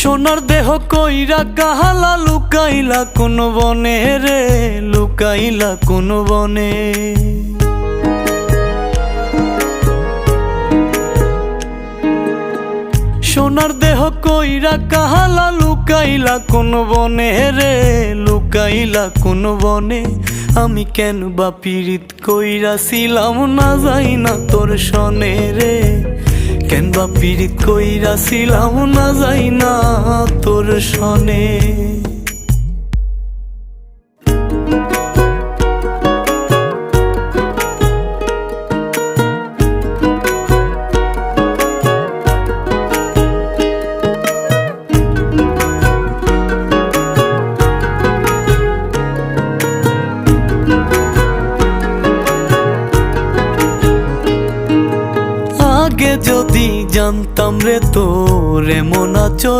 সোনার দেহ কইরা কাহালা লুকাইলা কোন বনে রে, লুকাইলা কোন বনে। সোনার দেহ কইরা কাহালা লুকাইলা কোন বনে রে, লুকাইলা কোন বনে। আমি কেন বা পীড়িত কইরাছিলাম না যাই না তোর সনে রে, কেন বা পীড়িত কইরাছিলাম না যাই না তোর সনে। আগে যদি জানতাম রে তোর এমন আচরণ